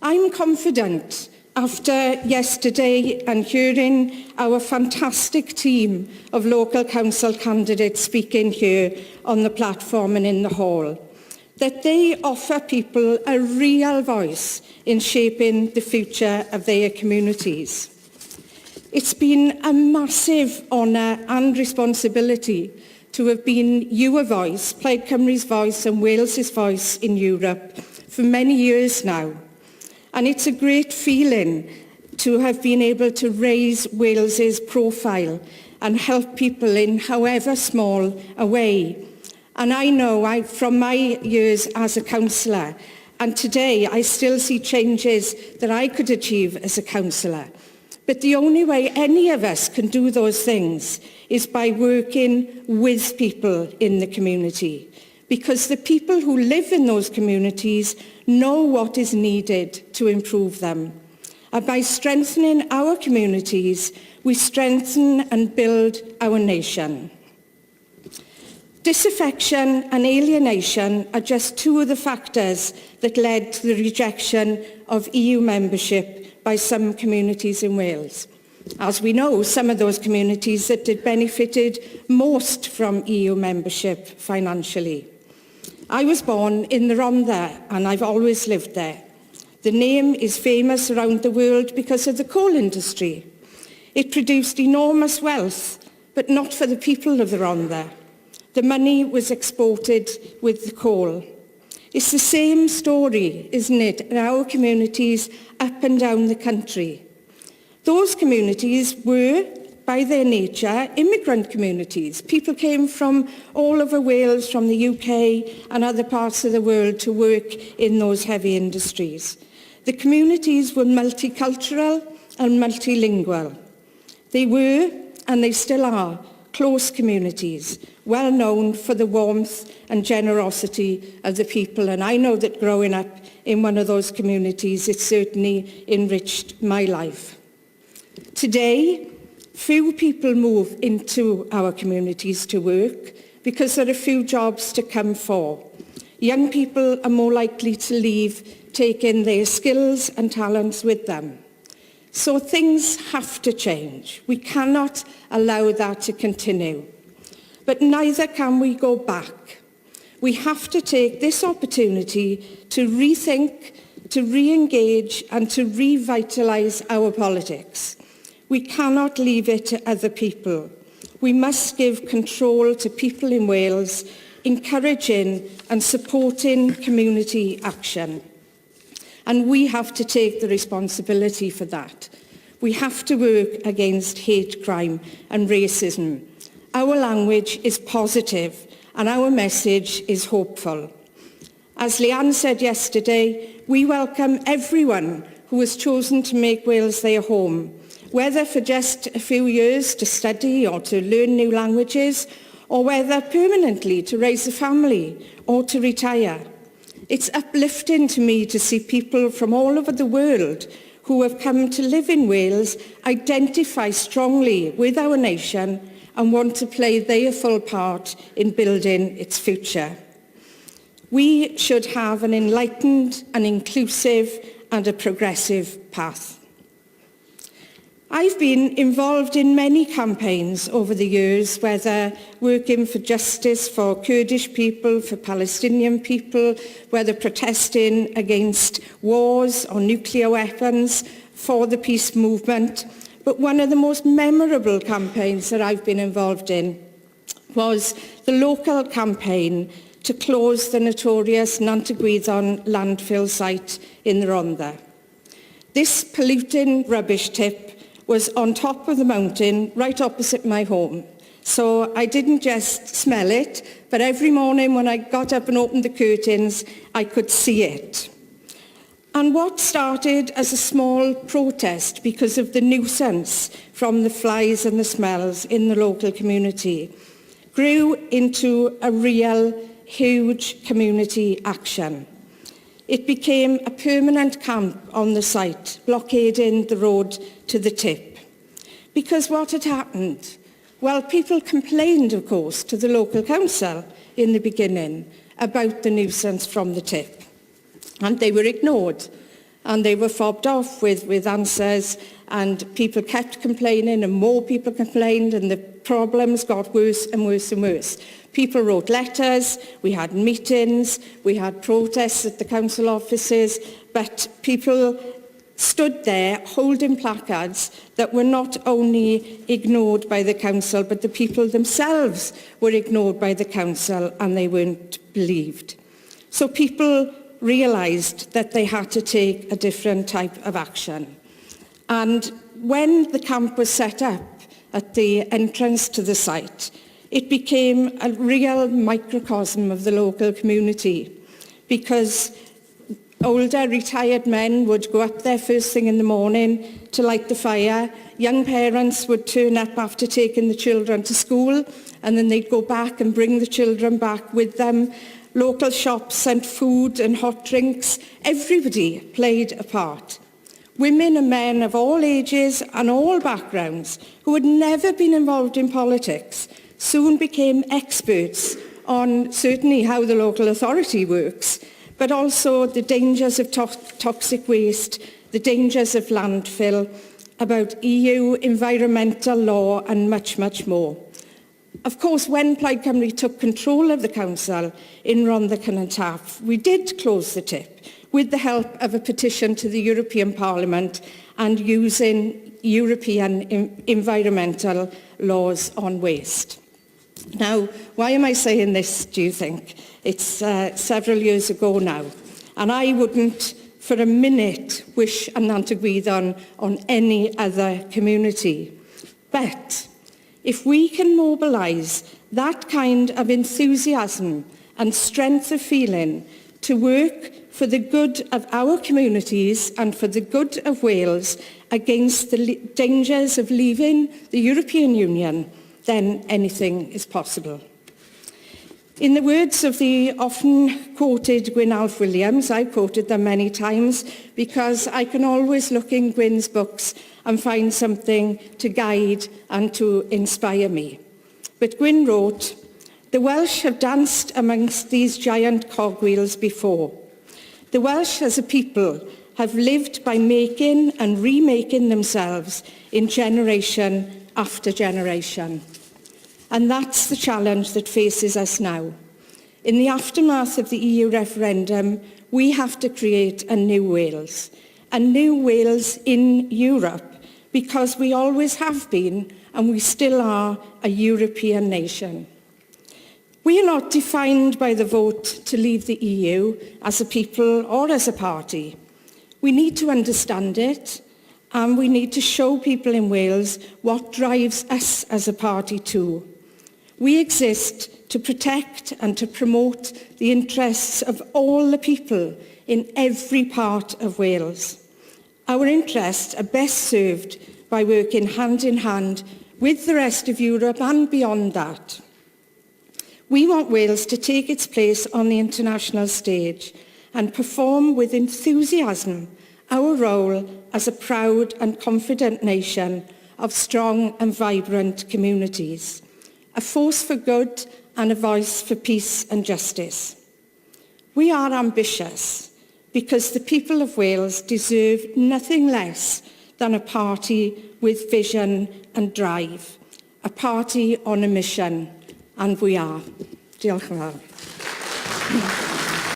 I'm confident after yesterday and hearing our fantastic team of local council candidates speaking here on the platform and in the hall, that they offer people a real voice in shaping the future of their communities. It's been a massive honour and responsibility to have been your voice, Plaid Cymru's voice and Wales's voice in Europe for many years now. And it's a great feeling to have been able to raise Wales's profile and help people in however small a way. And I know from my years as a councillor, and today I still see changes that I could achieve as a councillor. But the only way any of us can do those things is by working with people in the community, because the people who live in those communities know what is needed to improve them. And by strengthening our communities, we strengthen and build our nation. Disaffection and alienation are just two of the factors that led to the rejection of EU membership by some communities in Wales. As we know, some of those communities that had benefited most from EU membership financially. I was born in the Rhondda and I've always lived there. The name is famous around the world because of the coal industry. It produced enormous wealth, but not for the people of the Rhondda. The money was exported with the coal. It's the same story, isn't it, in our communities up and down the country. Those communities were, by their nature, immigrant communities. People came from all over Wales, from the UK and other parts of the world to work in those heavy industries. The communities were multicultural and multilingual. They were, and they still are, close communities, well known for the warmth and generosity of the people. And I know that growing up in one of those communities, it certainly enriched my life. Today, few people move into our communities to work because there are few jobs to come for. Young people are more likely to leave, taking their skills and talents with them. So things have to change. We cannot allow that to continue. But neither can we go back. We have to take this opportunity to rethink, to re-engage and to revitalise our politics. We cannot leave it to other people. We must give control to people in Wales, encouraging and supporting community action. And we have to take the responsibility for that. We have to work against hate crime and racism. Our language is positive and our message is hopeful. As Leanne said yesterday, we welcome everyone who has chosen to make Wales their home, whether for just a few years to study or to learn new languages, or whether permanently to raise a family or to retire. It's uplifting to me to see people from all over the world who have come to live in Wales identify strongly with our nation and want to play their full part in building its future. We should have an enlightened, an inclusive and a progressive path. I've been involved in many campaigns over the years, whether working for justice for Kurdish people, for Palestinian people, whether protesting against wars or nuclear weapons, for the peace movement. But one of the most memorable campaigns that I've been involved in was the local campaign to close the notorious ddigwyddodd landfill site in the Rhondda. This polluting rubbish tip was on top of the mountain, right opposite my home. So I didn't just smell it, but every morning when I got up and opened the curtains, I could see it. And what started as a small protest because of the nuisance from the flies and the smells in the local community grew into a real, huge community action. It became a permanent camp on the site, blockading the road to the tip. Because what had happened? Well, people complained, of course, to the local council in the beginning about the nuisance from the tip. And they were ignored. and they were fobbed off with answers, and people kept complaining and more people complained, and the problems got worse and worse and worse. People wrote letters, we had meetings, we had protests at the council offices, but people stood there holding placards that were not only ignored by the council, but the people themselves were ignored by the council and they weren't believed. So people realised that they had to take a different type of action. And when the camp was set up at the entrance to the site, it became a real microcosm of the local community, because older retired men would go up there first thing in the morning to light the fire. Young parents would turn up after taking the children to school, and then they'd go back and bring the children back with them. Local shops sent food and hot drinks. Everybody played a part. Women and men of all ages and all backgrounds who had never been involved in politics soon became experts on certainly how the local authority works, but also the dangers of toxic waste, the dangers of landfill, about EU environmental law and much, much more. Of course, when Plaid Cymru took control of the council in Rhondda and Taff, we did close the tip with the help of a petition to the European Parliament and using European environmental laws on waste. Now, why am I saying this, do you think? It's several years ago now, and I wouldn't for a minute wish an ddigwyddodd on any other community. But if we can mobilise that kind of enthusiasm and strength of feeling to work for the good of our communities and for the good of Wales against the dangers of leaving the European Union, then anything is possible. In the words of the often quoted Gynhadledd Williams, I've quoted them many times because I can always look in Gwyn's books and find something to guide and to inspire me. But Gwyn wrote, "The Welsh have danced amongst these giant cogwheels before. The Welsh as a people have lived by making and remaking themselves in generation after generation. And that's the challenge that faces us now. In the aftermath of the EU referendum, we have to create a new Wales in Europe, because we always have been and we still are a European nation. We are not defined by the vote to leave the EU as a people or as a party. We need to understand it, and we need to show people in Wales what drives us as a party too. We exist to protect and to promote the interests of all the people in every part of Wales. Our interests are best served by working hand in hand with the rest of Europe and beyond that. We want Wales to take its place on the international stage and perform with enthusiasm our role as a proud and confident nation of strong and vibrant communities, a force for good and a voice for peace and justice. We are ambitious because the people of Wales deserve nothing less than a party with vision and drive, a party on a mission, and we are. Diolch yn fawr.